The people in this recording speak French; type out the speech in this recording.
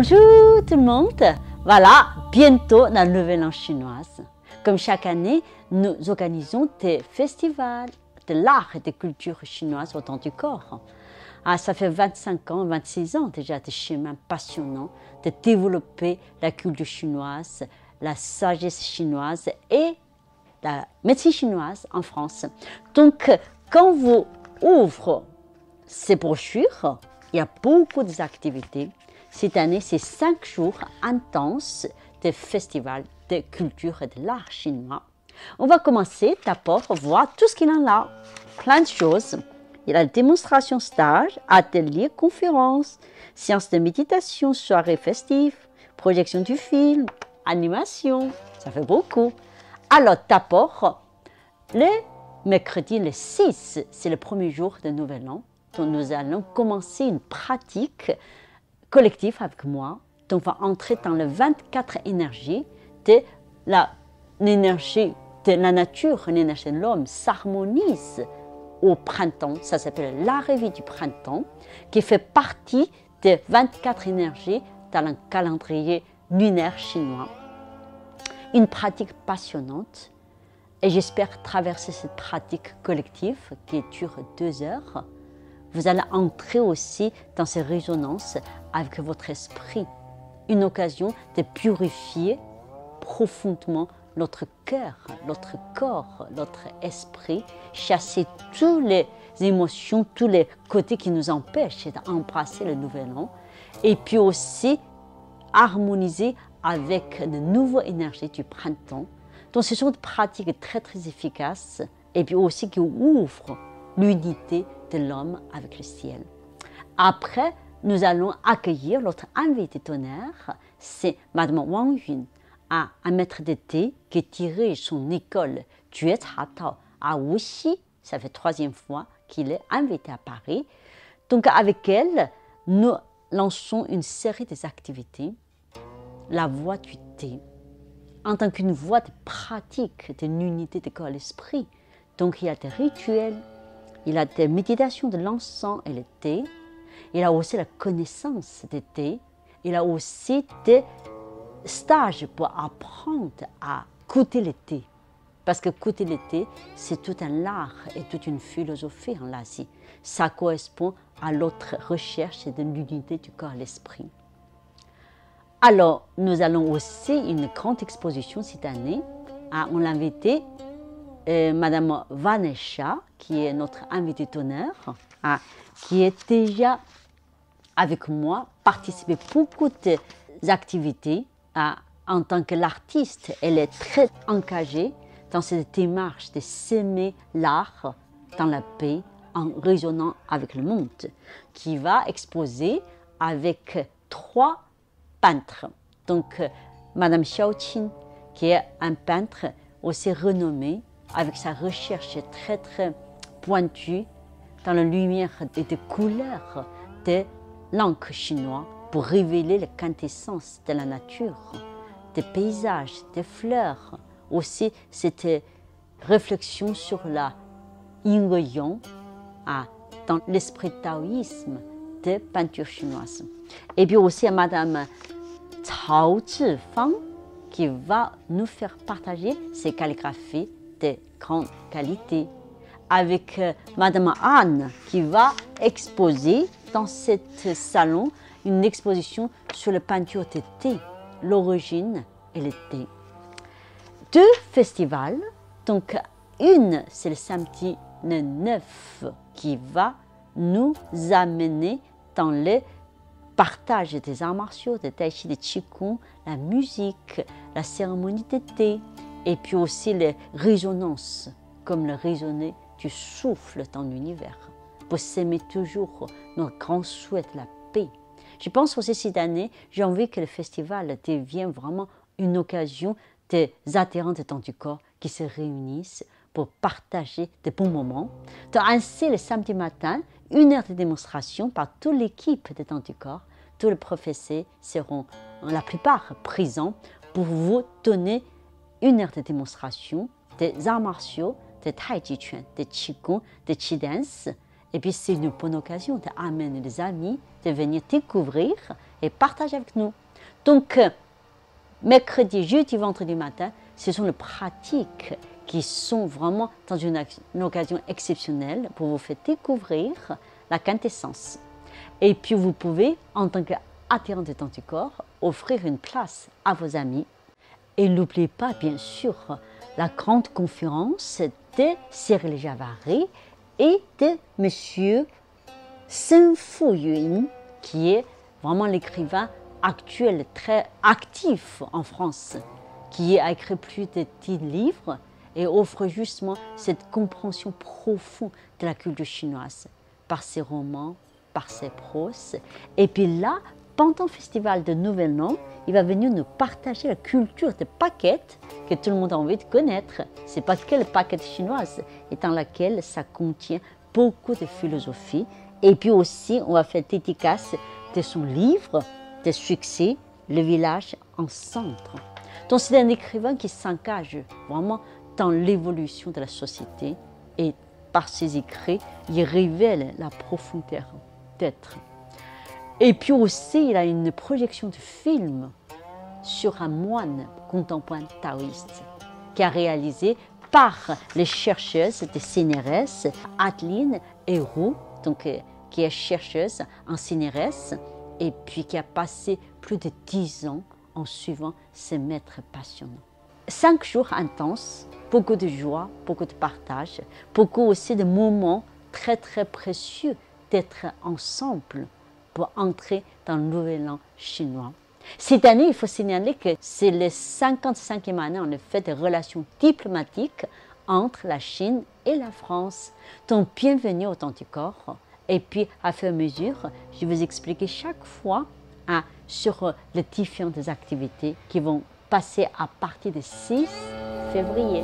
Bonjour tout le monde. Voilà, bientôt la Nouvelle An chinoise. Comme chaque année, nous organisons des festivals de l'art et des cultures chinoises autour du corps. Ça fait 25 ans, 26 ans déjà de chemin passionnant de développer la culture chinoise, la sagesse chinoise et la médecine chinoise en France. Donc, quand vous ouvrez ces brochures, il y a beaucoup d'activités. Cette année, c'est 5 jours intenses de festivals de culture et de l'art chinois. On va commencer d'abord à voir tout ce qu'il y en a. Plein de choses. Il y a la démonstration stage, atelier, conférences, séances de méditation, soirées festives, projection du film, animation. Ça fait beaucoup. Alors d'abord, le mercredi, le 6, c'est le premier jour de Nouvel An. Donc nous allons commencer une pratique collective avec moi. Donc on va entrer dans les 24 énergies de l'énergie de la nature, l'énergie de l'homme s'harmonise au printemps. Ça s'appelle l'arrivée du printemps, qui fait partie des 24 énergies dans le calendrier lunaire chinois. Une pratique passionnante et j'espère traverser cette pratique collective qui dure 2 heures. Vous allez entrer aussi dans ces résonances avec votre esprit. Une occasion de purifier profondément notre cœur, notre corps, notre esprit, chasser toutes les émotions, tous les côtés qui nous empêchent d'embrasser le nouvel an et puis aussi harmoniser avec de nouvelles énergies du printemps. Donc ce sont des pratiques très efficaces et puis aussi qui ouvrent l'unité de l'homme avec le ciel. Après, nous allons accueillir notre invité d'honneur, c'est Madame Wang Yun, un maître de thé qui dirige son école Jue Ca Tao à Wuxi. Ça fait 3e fois qu'il est invité à Paris. Donc avec elle, nous lançons une série d'activités. La voie du thé, en tant qu'une voie de pratique de l'unité de corps et l'esprit. Donc il y a des rituels, il y a des méditations de l'encens et le thé, il y a aussi la connaissance des thés, il y a aussi des stages pour apprendre à goûter le thé. Parce que goûter le thé, c'est tout un art et toute une philosophie en Asie. Ça correspond à l'autre recherche de l'unité du corps et l'esprit. Alors, nous allons aussi une grande exposition cette année. On l'a invité Madame Vanessa, qui est notre invitée d'honneur, qui est déjà avec moi, participé à beaucoup d'activités. En tant que l'artiste, elle est très engagée dans cette démarche de s'aimer l'art dans la paix, en résonnant avec le monde, qui va exposer avec 3 peintres. Donc, Madame Xiao Qin, qui est un peintre aussi renommé, avec sa recherche très pointue dans la lumière et des couleurs de l'encre chinoise pour révéler la quintessence de la nature, des paysages, des fleurs, aussi cette réflexion sur la yin et yang dans l'esprit taoïsme de peinture chinoise. Et puis aussi à Madame Cao Zhifang qui va nous faire partager ses calligraphies de grande qualité. Avec Madame Anne qui va exposer dans ce salon une exposition sur la peinture de thé, l'origine et le thé. 2 festivals, donc une c'est le samedi le 9 qui va nous amener dans le partage des arts martiaux, des tai chi, des qigong, la musique, la cérémonie de thé et puis aussi les résonances comme le résonner du souffle dans l'univers pour s'aimer toujours, notre grand souhait de la paix. Je pense aussi cette année, j'ai envie que le festival devienne vraiment une occasion des adhérents de Temps du Corps qui se réunissent pour partager de bons moments. Donc ainsi, le samedi matin, 1 heure de démonstration par toute l'équipe de Temps du Corps. Tous les professeurs seront la plupart présents pour vous donner 1 heure de démonstration des arts martiaux, des tai chi chuan, des qigong, des qi dance Et puis c'est une bonne occasion d'amener les amis, de venir découvrir et partager avec nous. Donc, mercredi, jeudi, vendredi matin, ce sont les pratiques qui sont vraiment dans une occasion exceptionnelle pour vous faire découvrir la quintessence. Et puis vous pouvez, en tant qu'adhérent de Temps du Corps, offrir une place à vos amis. Et n'oubliez pas, bien sûr, la grande conférence de Cyril Javary et de M. Sun Fu-yun, qui est vraiment l'écrivain actuel, très actif en France, qui a écrit plus de 10 livres et offre justement cette compréhension profonde de la culture chinoise par ses romans, par ses proses. Et puis là, pendant le festival de Nouvel An, il va venir nous partager la culture de paquettes que tout le monde a envie de connaître. C'est pas que la paquette chinoise, et dans laquelle ça contient beaucoup de philosophie. Et puis aussi, on va faire dédicace de son livre de succès, Le village en centre. Donc c'est un écrivain qui s'engage vraiment dans l'évolution de la société et par ses écrits, il révèle la profondeur d'être. Et puis aussi, il a une projection de film sur un moine contemporain taoïste qui a réalisé par les chercheuses de CNRS, Adeline Héroux, donc, qui est chercheuse en CNRS et puis qui a passé plus de 10 ans en suivant ses maîtres passionnants. 5 jours intenses, beaucoup de joie, beaucoup de partage, beaucoup aussi de moments très très précieux d'être ensemble pour entrer dans le nouvel an chinois. Cette année, il faut signaler que c'est la 55e année en effet des relations diplomatiques entre la Chine et la France. Donc, bienvenue au Temps du Corps. Et puis, à fur et à mesure, je vais vous expliquer chaque fois sur les différentes activités qui vont passer à partir du 6 février.